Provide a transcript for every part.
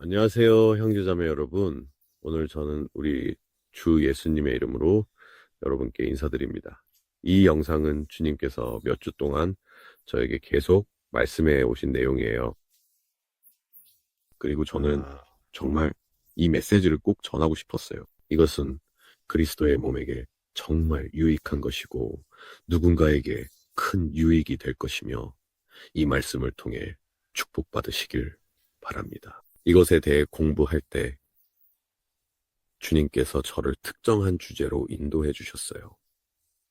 안녕하세요, 형제자매 여러분. 오늘 저는 우리 주 예수님의 이름으로 여러분께 인사드립니다. 이 영상은 주님께서 몇 주 동안 저에게 계속 말씀해 오신 내용이에요. 그리고 저는 정말 이 메시지를 꼭 전하고 싶었어요. 이것은 그리스도의 몸에게 정말 유익한 것이고 누군가에게 큰 유익이 될 것이며 이 말씀을 통해 축복받으시길 바랍니다. 이것에 대해 공부할 때 주님께서 저를 특정한 주제로 인도해 주셨어요.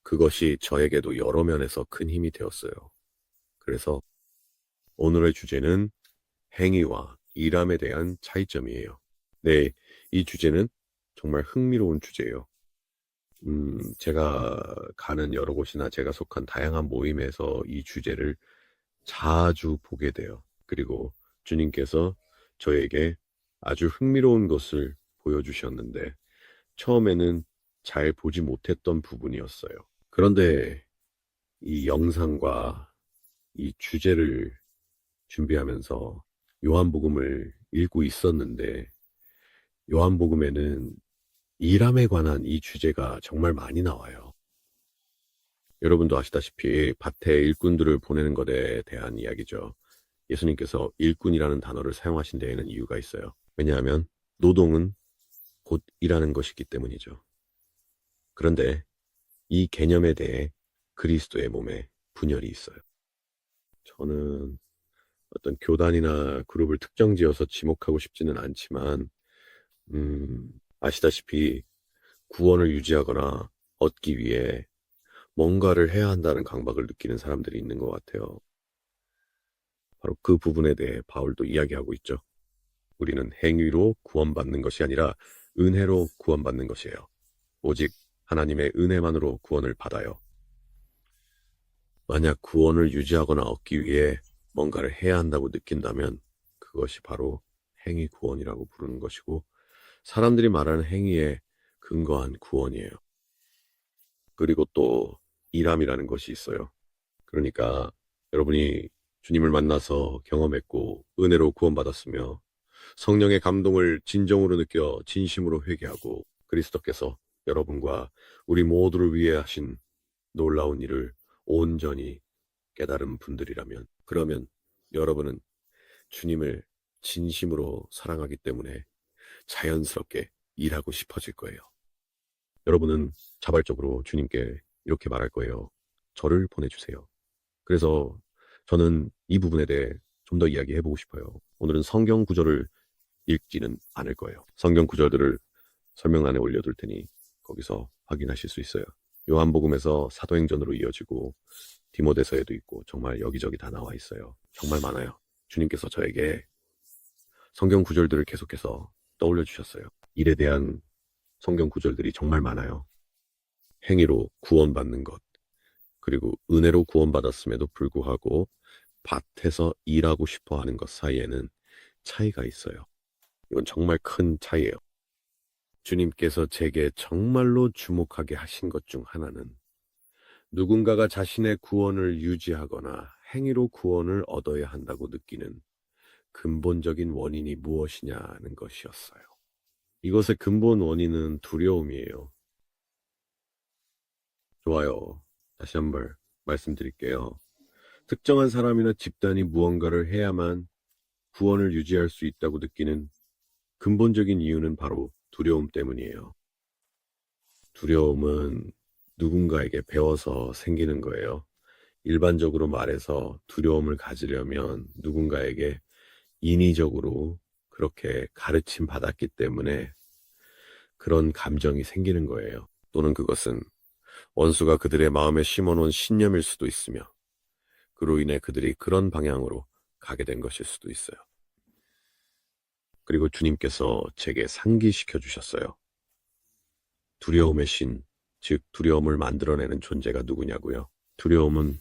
그것이 저에게도 여러 면에서 큰 힘이 되었어요. 그래서 오늘의 주제는 행위와 일함에 대한 차이점이에요. 네, 이 주제는 정말 흥미로운 주제예요. 제가 가는 여러 곳이나 제가 속한 다양한 모임에서 이 주제를 자주 보게 돼요. 그리고 주님께서 저에게 아주 흥미로운 것을 보여주셨는데 처음에는 잘 보지 못했던 부분이었어요. 그런데 이 영상과 이 주제를 준비하면서 요한복음을 읽고 있었는데 요한복음에는 일함에 관한 이 주제가 정말 많이 나와요. 여러분도 아시다시피 밭에 일꾼들을 보내는 것에 대한 이야기죠. 예수님께서 일꾼이라는 단어를 사용하신 데에는 이유가 있어요. 왜냐하면 노동은 곧 일하는 것이기 때문이죠. 그런데 이 개념에 대해 그리스도의 몸에 분열이 있어요. 저는 어떤 교단이나 그룹을 특정 지어서 지목하고 싶지는 않지만, 아시다시피 구원을 유지하거나 얻기 위해 뭔가를 해야 한다는 강박을 느끼는 사람들이 있는 것 같아요. 바로 그 부분에 대해 바울도 이야기하고 있죠. 우리는 행위로 구원받는 것이 아니라 은혜로 구원받는 것이에요. 오직 하나님의 은혜만으로 구원을 받아요. 만약 구원을 유지하거나 얻기 위해 뭔가를 해야 한다고 느낀다면 그것이 바로 행위 구원이라고 부르는 것이고 사람들이 말하는 행위에 근거한 구원이에요. 그리고 또 일함이라는 것이 있어요. 그러니까 여러분이 주님을 만나서 경험했고 은혜로 구원받았으며 성령의 감동을 진정으로 느껴 진심으로 회개하고 그리스도께서 여러분과 우리 모두를 위해 하신 놀라운 일을 온전히 깨달은 분들이라면 그러면 여러분은 주님을 진심으로 사랑하기 때문에 자연스럽게 일하고 싶어질 거예요. 여러분은 자발적으로 주님께 이렇게 말할 거예요. 저를 보내주세요. 그래서 저는 이 부분에 대해 좀 더 이야기해보고 싶어요. 오늘은 성경 구절을 읽지는 않을 거예요. 성경 구절들을 설명란에 올려둘 테니 거기서 확인하실 수 있어요. 요한복음에서 사도행전으로 이어지고 디모데서에도 있고 정말 여기저기 다 나와 있어요. 정말 많아요. 주님께서 저에게 성경 구절들을 계속해서 떠올려 주셨어요. 일에 대한 성경 구절들이 정말 많아요. 행위로 구원받는 것, 그리고 은혜로 구원받았음에도 불구하고 밭에서 일하고 싶어 하는 것 사이에는 차이가 있어요. 이건 정말 큰 차이예요. 주님께서 제게 정말로 주목하게 하신 것 중 하나는 누군가가 자신의 구원을 유지하거나 행위로 구원을 얻어야 한다고 느끼는 근본적인 원인이 무엇이냐는 것이었어요. 이것의 근본 원인은 두려움이에요. 좋아요. 다시 한번 말씀드릴게요. 특정한 사람이나 집단이 무언가를 해야만 구원을 유지할 수 있다고 느끼는 근본적인 이유는 바로 두려움 때문이에요. 두려움은 누군가에게 배워서 생기는 거예요. 일반적으로 말해서 두려움을 가지려면 누군가에게 인위적으로 그렇게 가르침 받았기 때문에 그런 감정이 생기는 거예요. 또는 그것은 원수가 그들의 마음에 심어놓은 신념일 수도 있으며 그로 인해 그들이 그런 방향으로 가게 된 것일 수도 있어요. 그리고 주님께서 제게 상기시켜 주셨어요. 두려움의 신, 즉 두려움을 만들어내는 존재가 누구냐고요. 두려움은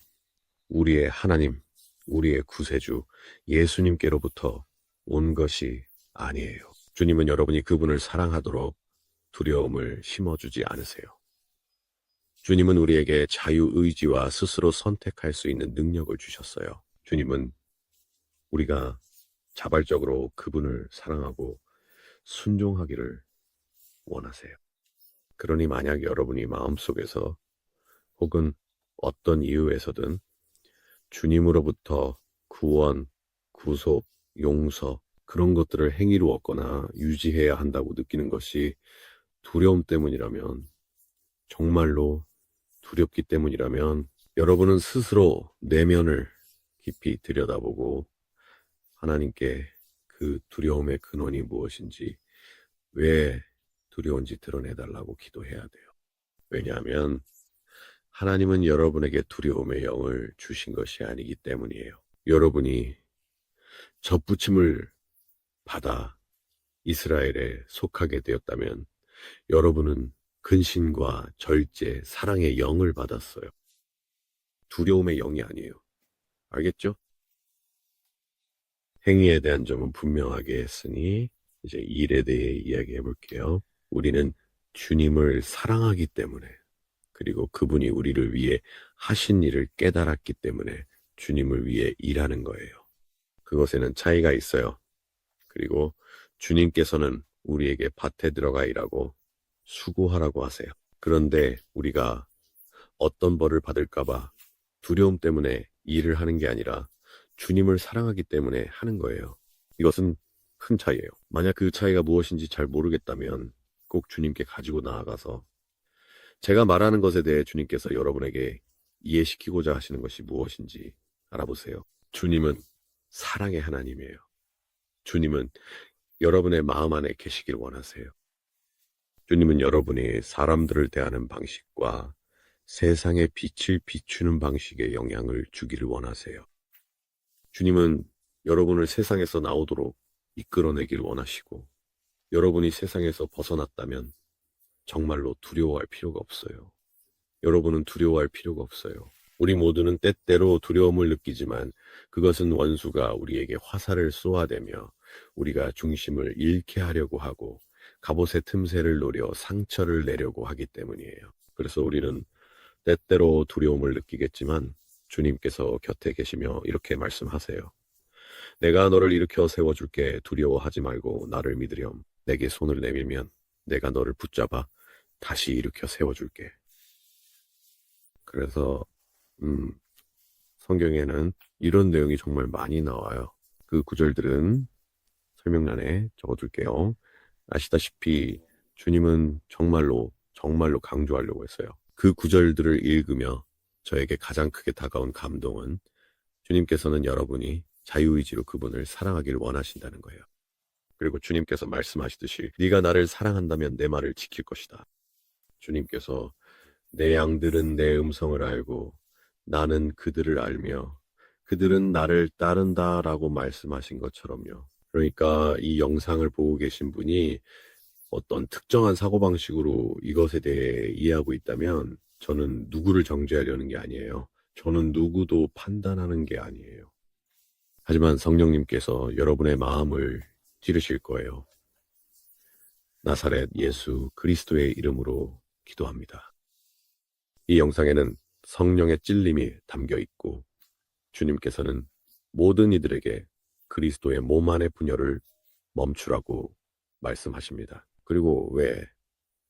우리의 하나님, 우리의 구세주 예수님께로부터 온 것이 아니에요. 주님은 여러분이 그분을 사랑하도록 두려움을 심어주지 않으세요. 주님은 우리에게 자유의지와 스스로 선택할 수 있는 능력을 주셨어요. 주님은 우리가 자발적으로 그분을 사랑하고 순종하기를 원하세요. 그러니 만약 여러분이 마음속에서 혹은 어떤 이유에서든 주님으로부터 구원, 구속, 용서 그런 것들을 행위로 얻거나 유지해야 한다고 느끼는 것이 두려움 때문이라면, 정말로 두렵기 때문이라면 여러분은 스스로 내면을 깊이 들여다보고 하나님께 그 두려움의 근원이 무엇인지, 왜 두려운지 드러내달라고 기도해야 돼요. 왜냐하면 하나님은 여러분에게 두려움의 영을 주신 것이 아니기 때문이에요. 여러분이 접붙임을 받아 이스라엘에 속하게 되었다면 여러분은 근신과 절제, 사랑의 영을 받았어요. 두려움의 영이 아니에요. 알겠죠? 행위에 대한 점은 분명하게 했으니 이제 일에 대해 이야기해 볼게요. 우리는 주님을 사랑하기 때문에, 그리고 그분이 우리를 위해 하신 일을 깨달았기 때문에 주님을 위해 일하는 거예요. 그것에는 차이가 있어요. 그리고 주님께서는 우리에게 밭에 들어가 일하고 수고하라고 하세요. 그런데 우리가 어떤 벌을 받을까봐 두려움 때문에 일을 하는 게 아니라 주님을 사랑하기 때문에 하는 거예요. 이것은 큰 차이예요. 만약 그 차이가 무엇인지 잘 모르겠다면 꼭 주님께 가지고 나아가서 제가 말하는 것에 대해 주님께서 여러분에게 이해시키고자 하시는 것이 무엇인지 알아보세요. 주님은 사랑의 하나님이에요. 주님은 여러분의 마음 안에 계시길 원하세요. 주님은 여러분이 사람들을 대하는 방식과 세상의 빛을 비추는 방식에 영향을 주기를 원하세요. 주님은 여러분을 세상에서 나오도록 이끌어내길 원하시고, 여러분이 세상에서 벗어났다면 정말로 두려워할 필요가 없어요. 여러분은 두려워할 필요가 없어요. 우리 모두는 때때로 두려움을 느끼지만 그것은 원수가 우리에게 화살을 쏘아대며 우리가 중심을 잃게 하려고 하고 갑옷의 틈새를 노려 상처를 내려고 하기 때문이에요. 그래서 우리는 때때로 두려움을 느끼겠지만 주님께서 곁에 계시며 이렇게 말씀하세요. 내가 너를 일으켜 세워줄게. 두려워하지 말고 나를 믿으렴. 내게 손을 내밀면 내가 너를 붙잡아 다시 일으켜 세워줄게. 그래서 성경에는 이런 내용이 정말 많이 나와요. 그 구절들은 설명란에 적어둘게요. 아시다시피 주님은 정말로 강조하려고 했어요. 그 구절들을 읽으며 저에게 가장 크게 다가온 감동은 주님께서는 여러분이 자유의지로 그분을 사랑하기를 원하신다는 거예요. 그리고 주님께서 말씀하시듯이 네가 나를 사랑한다면 내 말을 지킬 것이다. 주님께서 내 양들은 내 음성을 알고 나는 그들을 알며 그들은 나를 따른다라고 말씀하신 것처럼요. 그러니까 이 영상을 보고 계신 분이 어떤 특정한 사고방식으로 이것에 대해 이해하고 있다면 저는 누구를 정죄하려는 게 아니에요. 저는 누구도 판단하는 게 아니에요. 하지만 성령님께서 여러분의 마음을 찌르실 거예요. 나사렛 예수 그리스도의 이름으로 기도합니다. 이 영상에는 성령의 찔림이 담겨 있고 주님께서는 모든 이들에게 그리스도의 몸 안의 분열을 멈추라고 말씀하십니다. 그리고 왜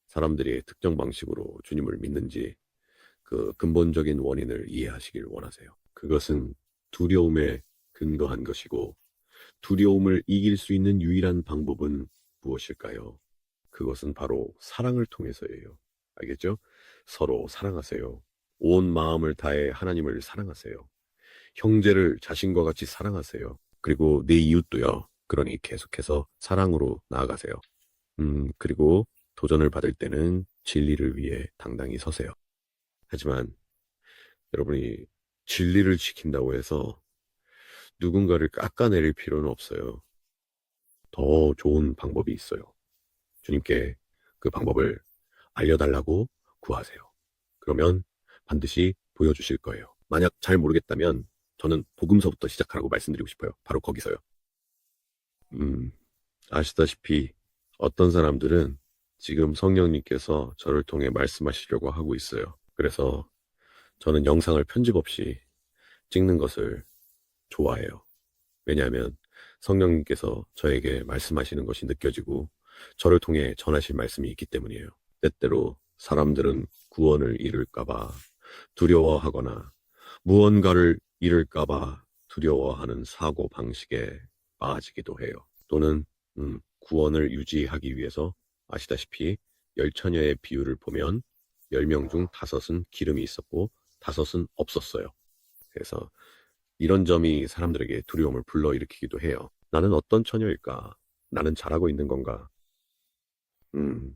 사람들이 특정 방식으로 주님을 믿는지 그 근본적인 원인을 이해하시길 원하세요. 그것은 두려움에 근거한 것이고 두려움을 이길 수 있는 유일한 방법은 무엇일까요? 그것은 바로 사랑을 통해서예요. 알겠죠? 서로 사랑하세요. 온 마음을 다해 하나님을 사랑하세요. 형제를 자신과 같이 사랑하세요. 그리고 내 이웃도요. 그러니 계속해서 사랑으로 나아가세요. 그리고 도전을 받을 때는 진리를 위해 당당히 서세요. 하지만 여러분이 진리를 지킨다고 해서 누군가를 깎아내릴 필요는 없어요. 더 좋은 방법이 있어요. 주님께 그 방법을 알려달라고 구하세요. 그러면 반드시 보여주실 거예요. 만약 잘 모르겠다면 저는 복음서부터 시작하라고 말씀드리고 싶어요. 바로 거기서요. 아시다시피 어떤 사람들은 지금 성령님께서 저를 통해 말씀하시려고 하고 있어요. 그래서 저는 영상을 편집 없이 찍는 것을 좋아해요. 왜냐하면 성령님께서 저에게 말씀하시는 것이 느껴지고 저를 통해 전하실 말씀이 있기 때문이에요. 때때로 사람들은 구원을 잃을까봐 두려워하거나 무언가를 잃을까봐 두려워하는 사고 방식에 빠지기도 해요. 또는 구원을 유지하기 위해서 아시다시피 열처녀의 비유를 보면 10명 중 5은 기름이 있었고 5은 없었어요. 그래서 이런 점이 사람들에게 두려움을 불러일으키기도 해요. 나는 어떤 처녀일까? 나는 잘하고 있는 건가? 음,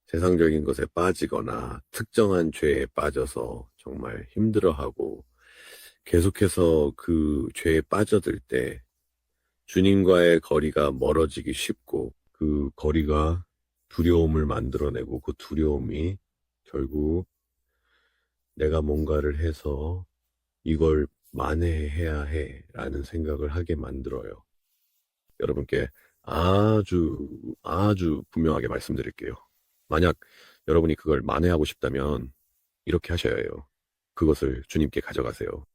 세상적인 것에 빠지거나 특정한 죄에 빠져서 정말 힘들어하고 계속해서 그 죄에 빠져들 때 주님과의 거리가 멀어지기 쉽고 그 거리가 두려움을 만들어내고 그 두려움이 결국 내가 뭔가를 해서 이걸 만회해야 해 라는 생각을 하게 만들어요. 여러분께 아주 분명하게 말씀드릴게요. 만약 여러분이 그걸 만회하고 싶다면 이렇게 하셔야 해요. 그것을 주님께 가져가세요.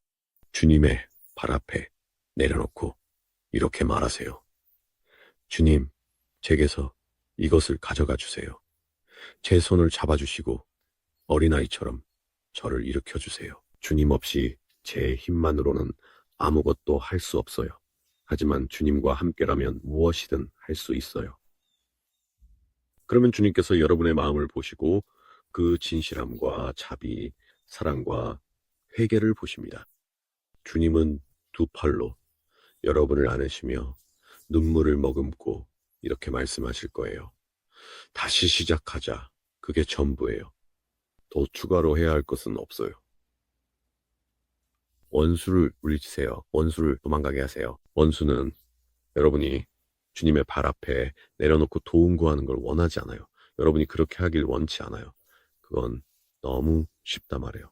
주님의 발 앞에 내려놓고 이렇게 말하세요. 주님, 제게서 이것을 가져가 주세요. 제 손을 잡아주시고 어린아이처럼 저를 일으켜 주세요. 주님 없이 제 힘만으로는 아무것도 할 수 없어요. 하지만 주님과 함께라면 무엇이든 할 수 있어요. 그러면 주님께서 여러분의 마음을 보시고 그 진실함과 자비, 사랑과 회개를 보십니다. 주님은 두 팔로 여러분을 안으시며 눈물을 머금고 이렇게 말씀하실 거예요. 다시 시작하자. 그게 전부예요. 더 추가로 해야 할 것은 없어요. 원수를 물리치세요. 원수를 도망가게 하세요. 원수는 여러분이 주님의 발 앞에 내려놓고 도움 구하는 걸 원하지 않아요. 여러분이 그렇게 하길 원치 않아요. 그건 너무 쉽다 말이에요.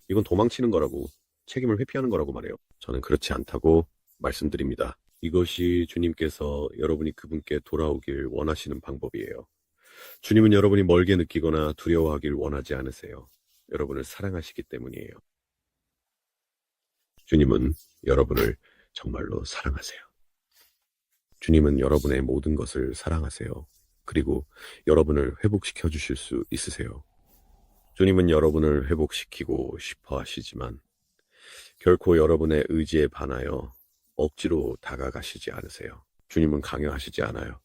이건 도망치는 거라고, 책임을 회피하는 거라고 말해요. 저는 그렇지 않다고 말씀드립니다. 이것이 주님께서 여러분이 그분께 돌아오길 원하시는 방법이에요. 주님은 여러분이 멀게 느끼거나 두려워하길 원하지 않으세요. 여러분을 사랑하시기 때문이에요. 주님은 여러분을 정말로 사랑하세요. 주님은 여러분의 모든 것을 사랑하세요. 그리고 여러분을 회복시켜 주실 수 있으세요. 주님은 여러분을 회복시키고 싶어 하시지만 결코 여러분의 의지에 반하여 억지로 다가가시지 않으세요. 주님은 강요하시지 않아요.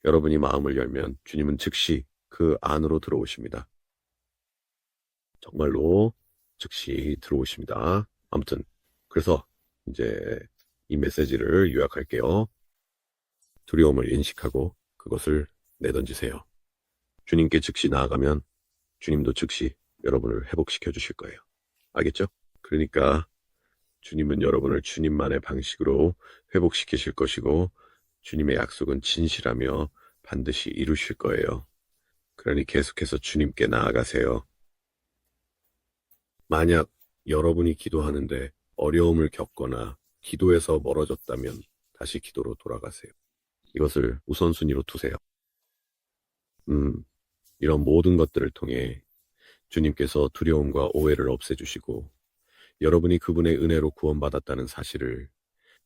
여러분이 마음을 열면 주님은 즉시 그 안으로 들어오십니다. 정말로 즉시 들어오십니다. 아무튼 그래서 이제 이 메시지를 요약할게요. 두려움을 인식하고 그것을 내던지세요. 주님께 즉시 나아가면 주님도 즉시 여러분을 회복시켜 주실 거예요. 알겠죠? 그러니까 주님은 여러분을 주님만의 방식으로 회복시키실 것이고 주님의 약속은 진실하며 반드시 이루실 거예요. 그러니 계속해서 주님께 나아가세요. 만약 여러분이 기도하는데 어려움을 겪거나 기도에서 멀어졌다면 다시 기도로 돌아가세요. 이것을 우선순위로 두세요. 이런 모든 것들을 통해 주님께서 두려움과 오해를 없애주시고 여러분이 그분의 은혜로 구원받았다는 사실을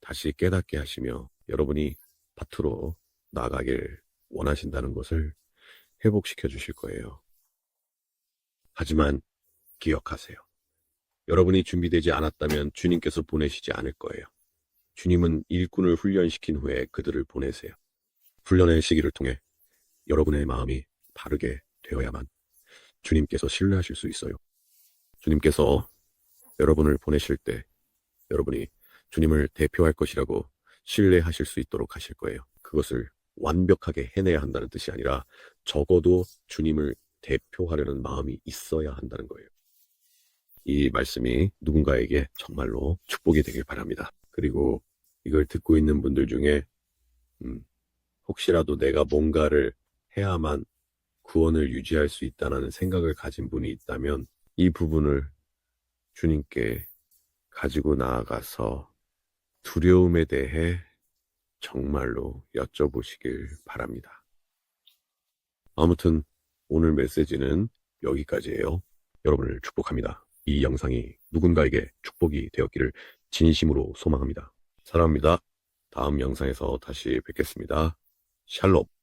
다시 깨닫게 하시며 여러분이 밭으로 나가길 원하신다는 것을 회복시켜 주실 거예요. 하지만 기억하세요. 여러분이 준비되지 않았다면 주님께서 보내시지 않을 거예요. 주님은 일꾼을 훈련시킨 후에 그들을 보내세요. 훈련의 시기를 통해 여러분의 마음이 바르게 되어야만 주님께서 신뢰하실 수 있어요. 주님께서 여러분을 보내실 때 여러분이 주님을 대표할 것이라고 신뢰하실 수 있도록 하실 거예요. 그것을 완벽하게 해내야 한다는 뜻이 아니라 적어도 주님을 대표하려는 마음이 있어야 한다는 거예요. 이 말씀이 누군가에게 정말로 축복이 되길 바랍니다. 그리고 이걸 듣고 있는 분들 중에 혹시라도 내가 뭔가를 해야만 구원을 유지할 수 있다는 생각을 가진 분이 있다면 이 부분을 주님께 가지고 나아가서 두려움에 대해 정말로 여쭤보시길 바랍니다. 아무튼 오늘 메시지는 여기까지예요. 여러분을 축복합니다. 이 영상이 누군가에게 축복이 되었기를 진심으로 소망합니다. 사랑합니다. 다음 영상에서 다시 뵙겠습니다. 샬롬.